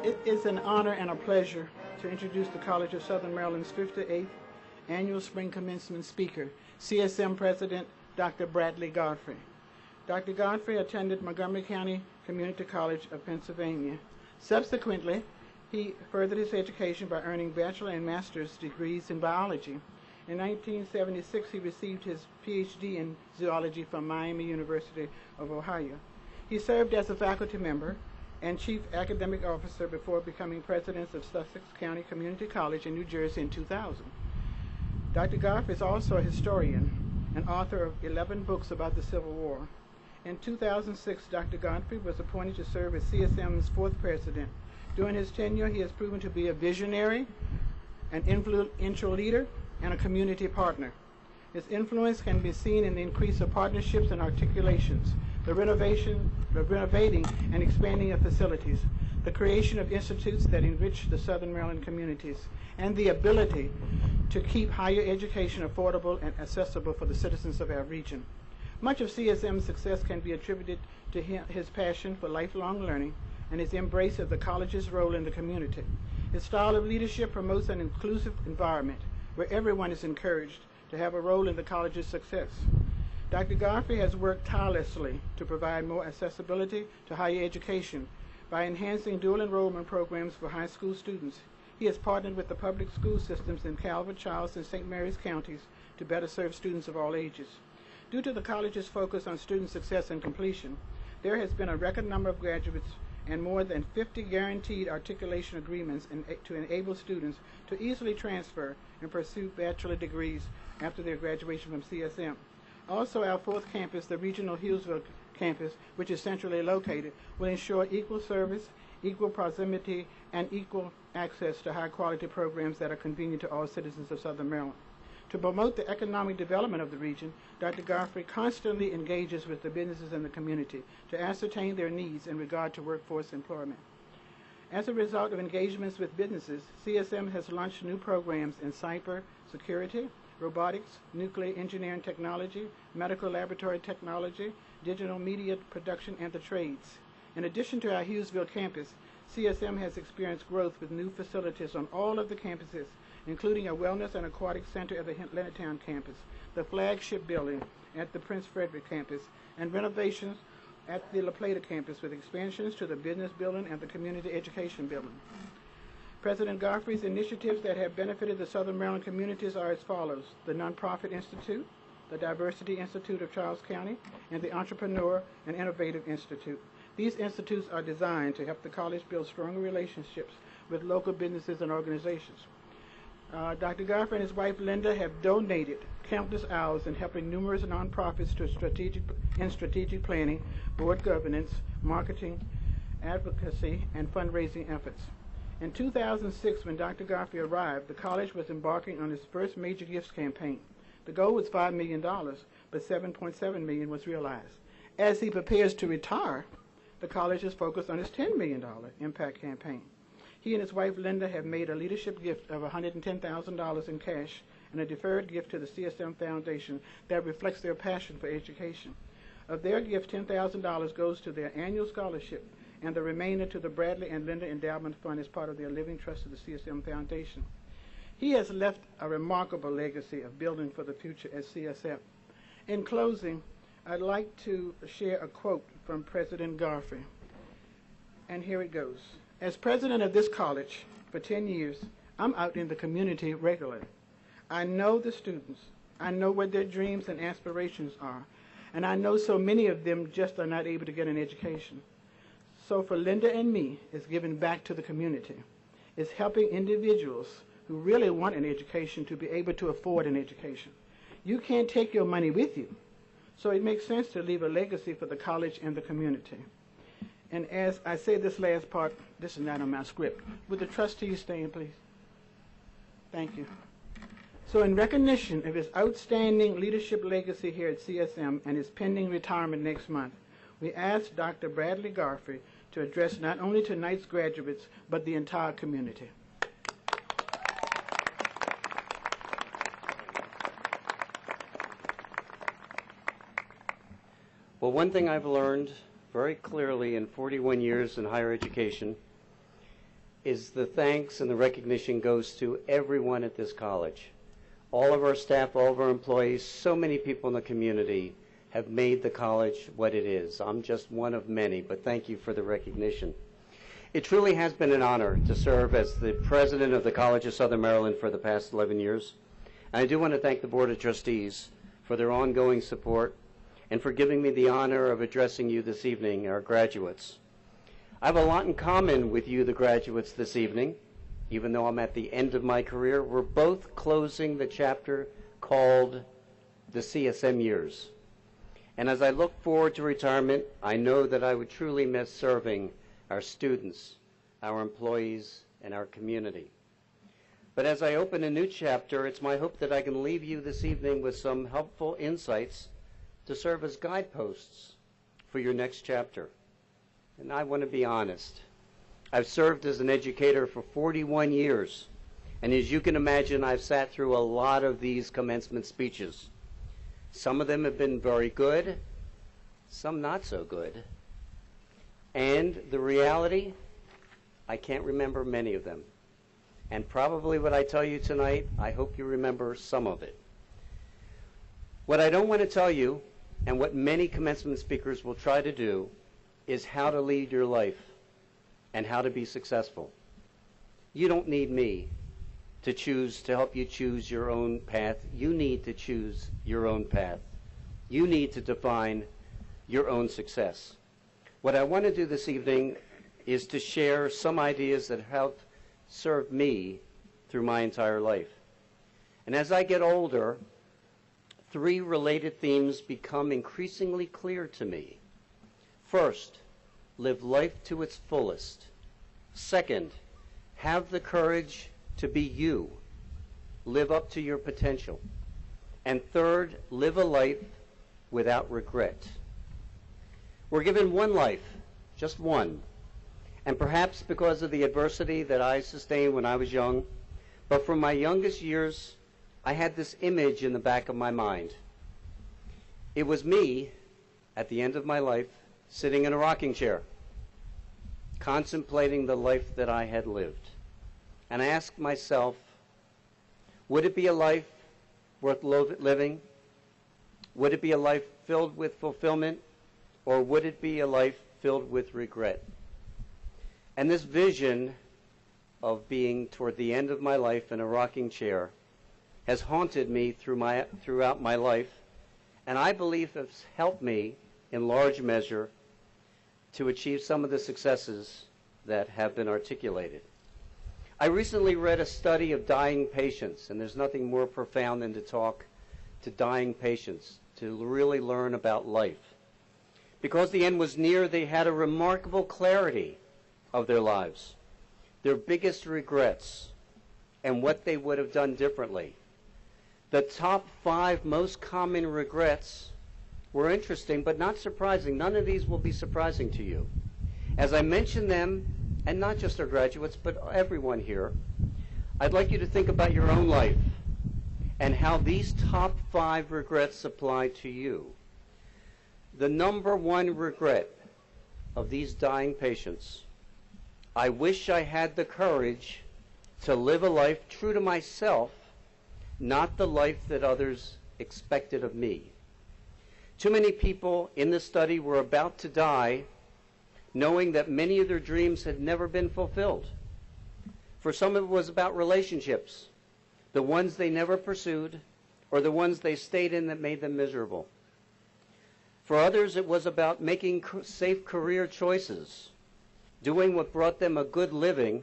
It is an honor and a pleasure to introduce the College of Southern Maryland's 58th Annual Spring Commencement Speaker, CSM President Dr. Bradley Gottfried. Dr. Gottfried attended Montgomery County Community College of Pennsylvania. Subsequently, he furthered his education by earning bachelor and master's degrees in biology. In 1976, he received his PhD in zoology from Miami University of Ohio. He served as a faculty member and chief academic officer before becoming president of Sussex County Community College in New Jersey in 2000. Dr. Gottfried is also a historian and author of 11 books about the Civil War. In 2006, Dr. Gottfried was appointed to serve as CSM's fourth president. During his tenure, he has proven to be a visionary, an influential leader, and a community partner. His influence can be seen in the increase of partnerships and articulations, the renovating and expanding of facilities, the creation of institutes that enrich the Southern Maryland communities, and the ability to keep higher education affordable and accessible for the citizens of our region. Much of CSM's success can be attributed to his passion for lifelong learning and his embrace of the college's role in the community. His style of leadership promotes an inclusive environment where everyone is encouraged to have a role in the college's success. Dr. Gottfried has worked tirelessly to provide more accessibility to higher education by enhancing dual enrollment programs for high school students. He has partnered with the public school systems in Calvert, Charles, and St. Mary's counties to better serve students of all ages. Due to the college's focus on student success and completion, there has been a record number of graduates and more than 50 guaranteed articulation agreements to enable students to easily transfer and pursue bachelor degrees after their graduation from CSM. Also, our fourth campus, the regional Hughesville campus, which is centrally located, will ensure equal service, equal proximity, and equal access to high-quality programs that are convenient to all citizens of Southern Maryland. To promote the economic development of the region, Dr. Gottfried constantly engages with the businesses in the community to ascertain their needs in regard to workforce employment. As a result of engagements with businesses, CSM has launched new programs in cyber security, robotics, nuclear engineering technology, medical laboratory technology, digital media production, and the trades. In addition to our Hughesville campus, CSM has experienced growth with new facilities on all of the campuses, including a wellness and aquatic center at the Leonardtown campus, the flagship building at the Prince Frederick campus, and renovations at the La Plata campus with expansions to the business building and the community education building. President Garfield's initiatives that have benefited the Southern Maryland communities are as follows: the Nonprofit Institute, the Diversity Institute of Charles County, and the Entrepreneur and Innovative Institute. These institutes are designed to help the college build stronger relationships with local businesses and organizations. Dr. Gottfried and his wife Linda have donated countless hours in helping numerous nonprofits to strategic planning, board governance, marketing, advocacy, and fundraising efforts. In 2006, when Dr. Gottfried arrived, the college was embarking on its first major gifts campaign. The goal was $5 million, but $7.7 million was realized. As he prepares to retire, the college is focused on its $10 million impact campaign. He and his wife Linda have made a leadership gift of $110,000 in cash and a deferred gift to the CSM Foundation that reflects their passion for education. Of their gift, $10,000 goes to their annual scholarship, and the remainder to the Bradley and Linda Endowment Fund as part of their living trust of the CSM Foundation. He has left a remarkable legacy of building for the future at CSM. In closing, I'd like to share a quote from President Garfield, and here it goes. As president of this college for 10 years, I'm out in the community regularly. I know the students. I know what their dreams and aspirations are, and I know so many of them just are not able to get an education. So for Linda and me, it's giving back to the community. It's helping individuals who really want an education to be able to afford an education. You can't take your money with you, so it makes sense to leave a legacy for the college and the community. And as I say this last part, this is not on my script. Would the trustees stand, please? Thank you. So in recognition of his outstanding leadership legacy here at CSM and his pending retirement next month, we asked Dr. Bradley Garfield to address not only tonight's graduates, but the entire community. Well, one thing I've learned very clearly in 41 years in higher education is the thanks and the recognition goes to everyone at this college. All of our staff, all of our employees, so many people in the community have made the college what it is. I'm just one of many, but thank you for the recognition. It truly has been an honor to serve as the president of the College of Southern Maryland for the past 11 years. And I do want to thank the Board of Trustees for their ongoing support and for giving me the honor of addressing you this evening, our graduates. I have a lot in common with you, the graduates, this evening. Even though I'm at the end of my career, we're both closing the chapter called the CSM years. And as I look forward to retirement, I know that I would truly miss serving our students, our employees, and our community. But as I open a new chapter, it's my hope that I can leave you this evening with some helpful insights to serve as guideposts for your next chapter. And I want to be honest. I've served as an educator for 41 years, and as you can imagine, I've sat through a lot of these commencement speeches. Some of them have been very good, some not so good. And the reality, I can't remember many of them. And probably what I tell you tonight, I hope you remember some of it. What I don't want to tell you, and what many commencement speakers will try to do, is how to lead your life and how to be successful. You don't need me to help you choose your own path. You need to choose your own path. You need to define your own success. What I want to do this evening is to share some ideas that help serve me through my entire life. And as I get older, 3 related themes become increasingly clear to me. First, live life to its fullest. Second, have the courage to be you. Live up to your potential. And third, live a life without regret. We're given one life, just one. And perhaps because of the adversity that I sustained when I was young, but from my youngest years, I had this image in the back of my mind. It was me, at the end of my life, sitting in a rocking chair, contemplating the life that I had lived. And I asked myself, would it be a life worth living? Would it be a life filled with fulfillment? Or would it be a life filled with regret? And this vision of being toward the end of my life in a rocking chair has haunted me throughout my life, and I believe has helped me in large measure to achieve some of the successes that have been articulated. I recently read a study of dying patients, and there's nothing more profound than to talk to dying patients, to really learn about life. Because the end was near, they had a remarkable clarity of their lives, their biggest regrets, and what they would have done differently. The top 5 most common regrets were interesting, but not surprising. None of these will be surprising to you. As I mention them, and not just our graduates, but everyone here, I'd like you to think about your own life and how these top 5 regrets apply to you. The number 1 regret of these dying patients: I wish I had the courage to live a life true to myself, not the life that others expected of me. Too many people in this study were about to die knowing that many of their dreams had never been fulfilled. For some, it was about relationships, the ones they never pursued or the ones they stayed in that made them miserable. For others, it was about making safe career choices, doing what brought them a good living,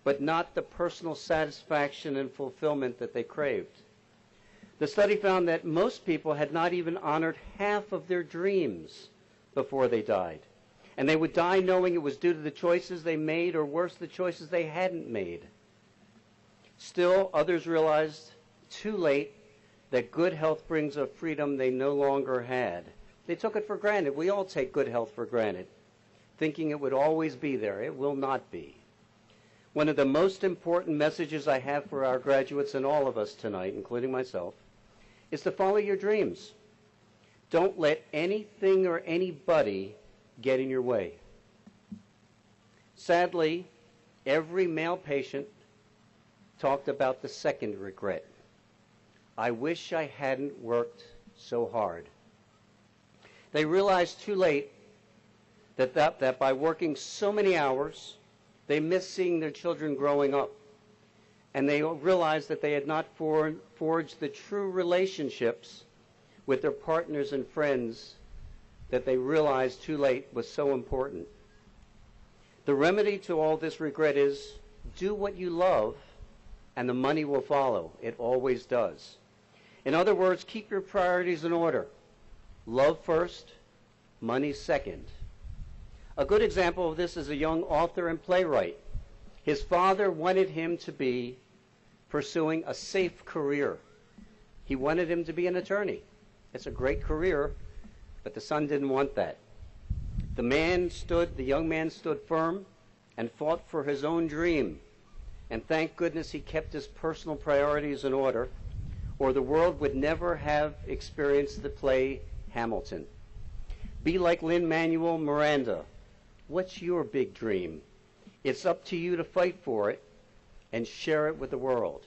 but not the personal satisfaction and fulfillment that they craved. The study found that most people had not even honored half of their dreams before they died. And they would die knowing it was due to the choices they made, or worse, the choices they hadn't made. Still, others realized too late that good health brings a freedom they no longer had. They took it for granted. We all take good health for granted, thinking it would always be there. It will not be. One of the most important messages I have for our graduates and all of us tonight, including myself, is to follow your dreams. Don't let anything or anybody get in your way. Sadly, Every male patient talked about the second regret. I wish I hadn't worked so hard. They realized too late that by working so many hours, they missed seeing their children growing up. And they realized that they had not forged the true relationships with their partners and friends that they realized too late was so important. The remedy to all this regret is do what you love and the money will follow. It always does. In other words, keep your priorities in order. Love first, money second. A good example of this is a young author and playwright. His father wanted him to be pursuing a safe career. He wanted him to be an attorney. It's a great career, but the son didn't want that. The young man stood firm and fought for his own dream. And thank goodness he kept his personal priorities in order, or the world would never have experienced the play Hamilton. Be like Lin-Manuel Miranda. What's your big dream? It's up to you to fight for it and share it with the world.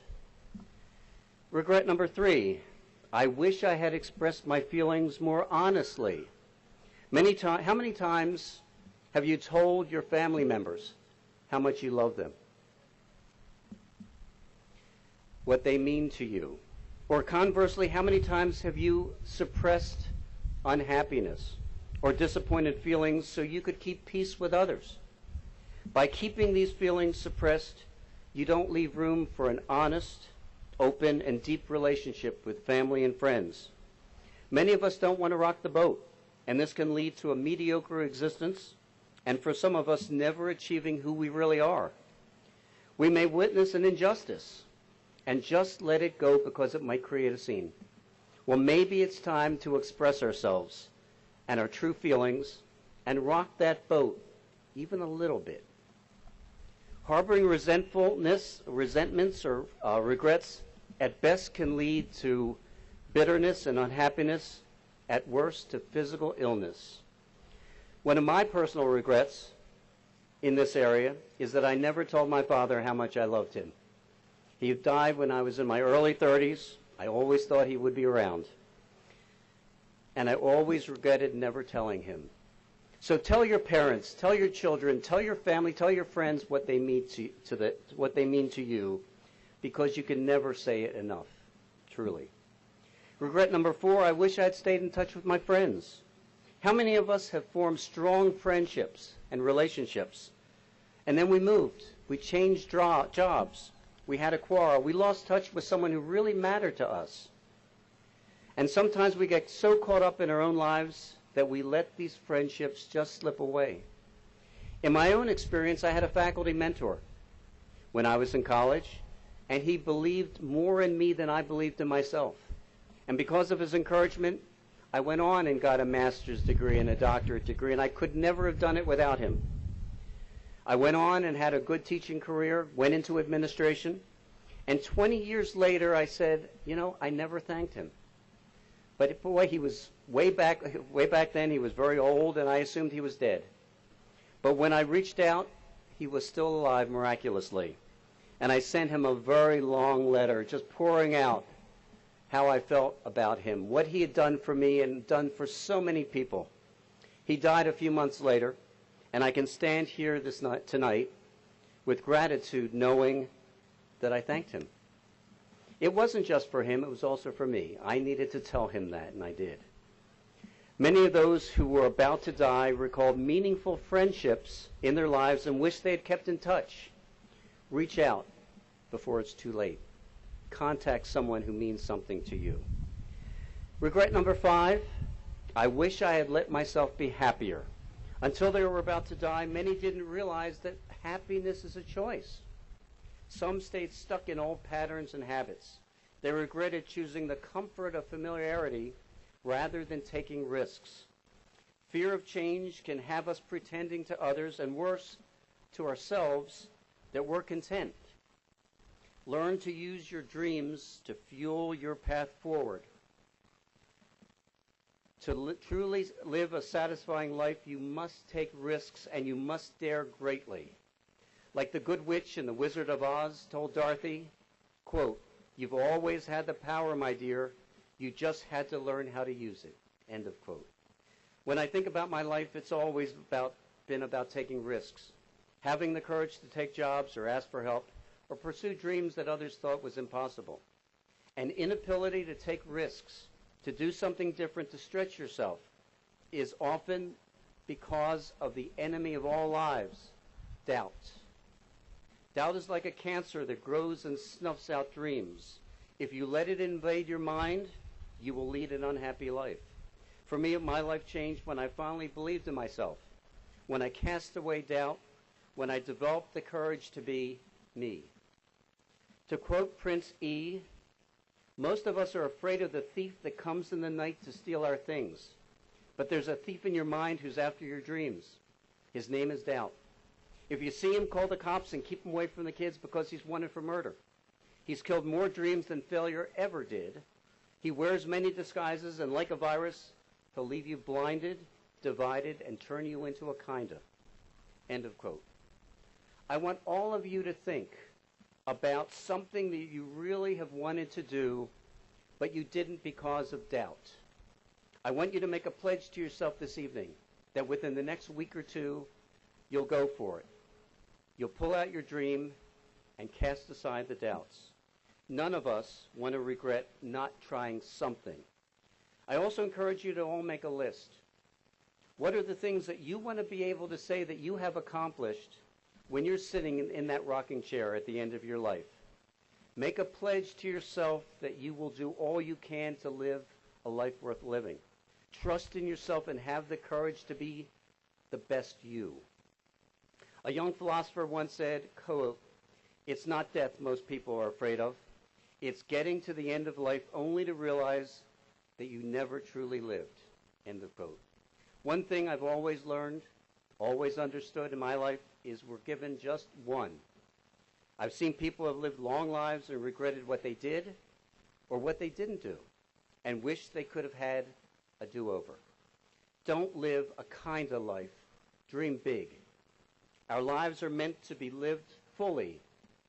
Regret number 3. I wish I had expressed my feelings more honestly. How many times have you told your family members how much you love them? What they mean to you? Or conversely, how many times have you suppressed unhappiness or disappointed feelings so you could keep peace with others? By keeping these feelings suppressed, you don't leave room for an honest, open, and deep relationship with family and friends. Many of us don't want to rock the boat, and this can lead to a mediocre existence, and for some of us, never achieving who we really are. We may witness an injustice and just let it go because it might create a scene. Well, maybe it's time to express ourselves and our true feelings and rock that boat even a little bit. Harboring resentments, or regrets at best can lead to bitterness and unhappiness, at worst to physical illness. One of my personal regrets in this area is that I never told my father how much I loved him. He died when I was in my early 30s. I always thought he would be around. And I always regretted never telling him. So tell your parents, tell your children, tell your family, tell your friends what they mean to you, because you can never say it enough, truly. Regret number 4, I wish I had stayed in touch with my friends. How many of us have formed strong friendships and relationships, and then we moved, we changed jobs, we had a quarrel, we lost touch with someone who really mattered to us. And sometimes we get so caught up in our own lives that we let these friendships just slip away. In my own experience, I had a faculty mentor when I was in college, and he believed more in me than I believed in myself. And because of his encouragement, I went on and got a master's degree and a doctorate degree, and I could never have done it without him. I went on and had a good teaching career, went into administration, and 20 years later I said, I never thanked him. But boy, he was way back then, he was very old, and I assumed he was dead. But when I reached out, he was still alive miraculously. And I sent him a very long letter, just pouring out how I felt about him, what he had done for me and done for so many people. He died a few months later, and I can stand here tonight with gratitude knowing that I thanked him. It wasn't just for him, it was also for me. I needed to tell him that, and I did. Many of those who were about to die recalled meaningful friendships in their lives and wish they had kept in touch. Reach out before it's too late. Contact someone who means something to you. Regret number 5, I wish I had let myself be happier. Until they were about to die, many didn't realize that happiness is a choice. Some stayed stuck in old patterns and habits. They regretted choosing the comfort of familiarity rather than taking risks. Fear of change can have us pretending to others, and worse, to ourselves, that we're content. Learn to use your dreams to fuel your path forward. To truly live a satisfying life, you must take risks and you must dare greatly. Like the Good Witch in The Wizard of Oz told Dorothy, quote, "You've always had the power, my dear. You just had to learn how to use it." End of quote. When I think about my life, it's always been about taking risks, having the courage to take jobs or ask for help or pursue dreams that others thought was impossible. An inability to take risks, to do something different, to stretch yourself, is often because of the enemy of all lives, doubt. Doubt is like a cancer that grows and snuffs out dreams. If you let it invade your mind, you will lead an unhappy life. For me, my life changed when I finally believed in myself, when I cast away doubt, when I developed the courage to be me. To quote Prince E., most of us are afraid of the thief that comes in the night to steal our things. But there's a thief in your mind who's after your dreams. His name is doubt. If you see him, call the cops and keep him away from the kids because he's wanted for murder. He's killed more dreams than failure ever did. He wears many disguises, and like a virus, he'll leave you blinded, divided, and turn you into a kinda. End of quote. I want all of you to think about something that you really have wanted to do, but you didn't because of doubt. I want you to make a pledge to yourself this evening that within the next week or two, you'll go for it. You'll pull out your dream and cast aside the doubts. None of us want to regret not trying something. I also encourage you to all make a list. What are the things that you want to be able to say that you have accomplished when you're sitting in that rocking chair at the end of your life? Make a pledge to yourself that you will do all you can to live a life worth living. Trust in yourself and have the courage to be the best you. A young philosopher once said, quote, "It's not death most people are afraid of. It's getting to the end of life only to realize that you never truly lived." End of quote. One thing I've always learned, always understood in my life, is we're given just one. I've seen people have lived long lives and regretted what they did or what they didn't do and wish they could have had a do-over. Don't live a kind of life. Dream big. Our lives are meant to be lived fully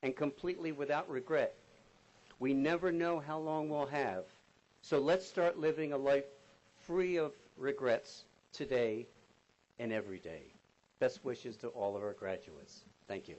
and completely without regret. We never know how long we'll have, so let's start living a life free of regrets today and every day. Best wishes to all of our graduates. Thank you.